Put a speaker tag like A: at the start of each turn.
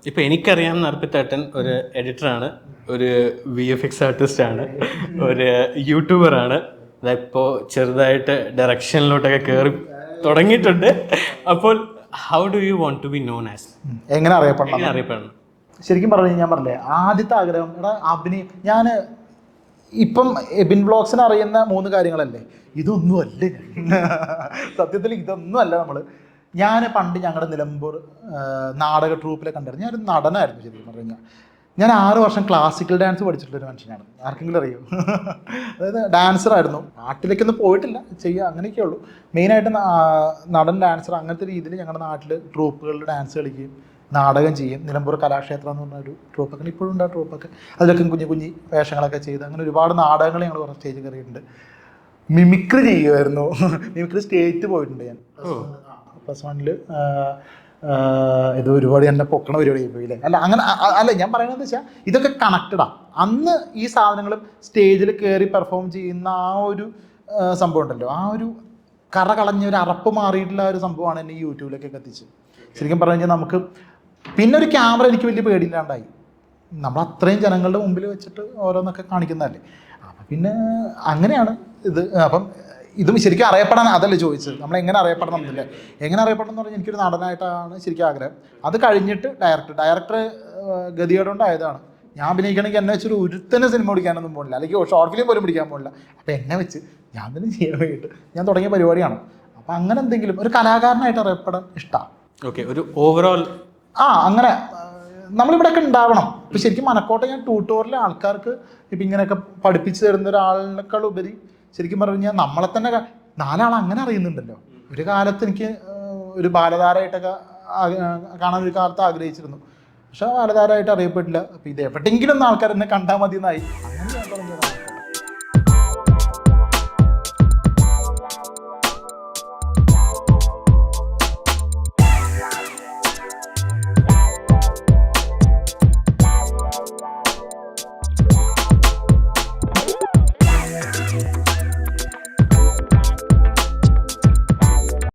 A: ഇപ്പം എനിക്കറിയാവുന്ന അർപ്പിത്തേട്ടൻ ഒരു എഡിറ്ററാണ്, ഒരു VFX ആർട്ടിസ്റ്റാണ്, ഒരു യൂട്യൂബറാണ്. ഇപ്പോൾ ചെറുതായിട്ട് ഡയറക്ഷനിലോട്ടൊക്കെ കയറി തുടങ്ങിയിട്ടുണ്ട്. അപ്പോൾ how do you want to be known as?
B: എങ്ങനെ അറിയപ്പെടണം? ശരിക്കും പറഞ്ഞു ഞാൻ പറഞ്ഞില്ലേ, ആദ്യത്തെ ആഗ്രഹം എടാ അഭിനയം. ഞാൻ ഇപ്പം എബിൻ വ്ളോഗ്സിന് അറിയുന്ന 3 കാര്യങ്ങളല്ലേ, ഇതൊന്നും അല്ലേ. സത്യത്തിൽ ഇതൊന്നും അല്ല. ഞാൻ പണ്ട് ഞങ്ങളുടെ നിലമ്പൂർ നാടക ട്രൂപ്പിലെ കണ്ടായിരുന്നു. ഞാനൊരു നടനായിരുന്നു ശരിക്കും പറഞ്ഞു കഴിഞ്ഞാൽ. ഞാൻ 6 വർഷം ക്ലാസിക്കൽ ഡാൻസ് പഠിച്ചിട്ടുള്ളൊരു മനുഷ്യനാണ്. ആർക്കെങ്കിലും അറിയോ? അതായത് ഡാൻസറായിരുന്നു. നാട്ടിലേക്കൊന്നും പോയിട്ടില്ല, ചെയ്യുക അങ്ങനെയൊക്കെ ഉള്ളൂ. മെയിനായിട്ട് നടൻ, ഡാൻസർ, അങ്ങനത്തെ രീതിയിൽ ഞങ്ങളുടെ നാട്ടിൽ ട്രൂപ്പുകളിൽ ഡാൻസ് കളിക്കുകയും നാടകം ചെയ്യും. നിലമ്പൂർ കലാക്ഷേത്രം എന്ന് പറഞ്ഞൊരു ട്രൂപ്പൊക്കെ ഇപ്പോഴും ഉണ്ട്. ആ ട്രൂപ്പൊക്കെ അതിലൊക്കെ കുഞ്ഞു വേഷങ്ങളൊക്കെ ചെയ്ത് അങ്ങനെ ഒരുപാട് നാടകങ്ങൾ ഞങ്ങൾ കുറച്ച് സ്റ്റേജ് കയറിയിട്ടുണ്ട്. മിമിക്രി ചെയ്യുമായിരുന്നു. മിമിക്രി സ്റ്റേറ്റ് പോയിട്ടുണ്ട് ഞാൻ +1 ഇത് ഒരുപാട് എന്നെ പൊക്കണ പരിപാടി പോയില്ലേ. അല്ല ഞാൻ പറയുന്നത് വെച്ചാൽ ഇതൊക്കെ കണക്റ്റഡാണ്. അന്ന് ഈ സാധനങ്ങളും സ്റ്റേജിൽ കയറി പെർഫോം ചെയ്യുന്ന ആ ഒരു സംഭവം ഉണ്ടല്ലോ, ആ ഒരു കറ കളഞ്ഞ ഒരു അറപ്പ് മാറിയിട്ടുള്ള ഒരു സംഭവമാണ് എന്നെ ഈ യൂട്യൂബിലേക്കൊക്കെ എത്തിച്ച്. ശരിക്കും പറഞ്ഞു കഴിഞ്ഞാൽ നമുക്ക് പിന്നെ ഒരു ക്യാമറ എനിക്ക് വലിയ പേടിയില്ലാണ്ടായി. നമ്മൾ അത്രയും ജനങ്ങളുടെ മുമ്പിൽ വെച്ചിട്ട് ഓരോന്നൊക്കെ കാണിക്കുന്നതല്ലേ. അപ്പം പിന്നെ അങ്ങനെയാണ് ഇത്. അപ്പം ഇതും ശരിക്കും അറിയപ്പെടാൻ അതല്ലേ ചോദിച്ചത്, നമ്മൾ എങ്ങനെ അറിയപ്പെടണം എന്നില്ലേ. എങ്ങനെ അറിയപ്പെടണം എന്ന് പറഞ്ഞാൽ എനിക്കൊരു നടനായിട്ടാണ് ശരിക്കും ആഗ്രഹം. അത് കഴിഞ്ഞിട്ട് ഡയറക്ടർ ഗതികേടുകൊണ്ടായതാണ്. ഞാൻ അഭിനയിക്കണമെങ്കിൽ എന്നെ വെച്ചൊരു ഒരുത്തന്നെ സിനിമ പിടിക്കാനൊന്നും പോകില്ല, അല്ലെങ്കിൽ ഷോർട്ട് ഫിലിം പോലും പിടിക്കാൻ പോകില്ല. അപ്പോൾ എന്നെ വെച്ച് ഞാൻ തന്നെ ചെയ്യാൻ വേണ്ടിയിട്ട് ഞാൻ തുടങ്ങിയ പരിപാടിയാണ്. അപ്പോൾ അങ്ങനെ എന്തെങ്കിലും ഒരു കലാകാരനായിട്ട് അറിയപ്പെടാൻ ഇഷ്ടമാണ്.
A: ഓക്കെ, ഒരു ഓവറോൾ
B: അങ്ങനെ നമ്മളിവിടെയൊക്കെ ഉണ്ടാവണം. ഇപ്പം ശരിക്കും മനക്കോട്ടെ ഞാൻ ട്യൂട്ടോറിയലിലെ ആൾക്കാർക്ക് ഇപ്പം ഇങ്ങനെയൊക്കെ പഠിപ്പിച്ചു തരുന്ന ഒരാളിനേക്കാൾ ഉപരി ശരിക്കും പറഞ്ഞു കഴിഞ്ഞാൽ നമ്മളെ തന്നെ 4 ആൾ അങ്ങനെ അറിയുന്നുണ്ടല്ലോ. ഒരു കാലത്ത് എനിക്ക് ഒരു ബാലതാരമായിട്ടൊക്കെ കാണാൻ ഒരു കാലത്ത് ആഗ്രഹിച്ചിരുന്നു, പക്ഷെ ബാലതാരമായിട്ട് അറിയപ്പെട്ടില്ല. അപ്പം ഇത് എവിടെയെങ്കിലും ഒന്ന് ആൾക്കാർ എന്നെ കണ്ടാൽ മതി എന്നായി.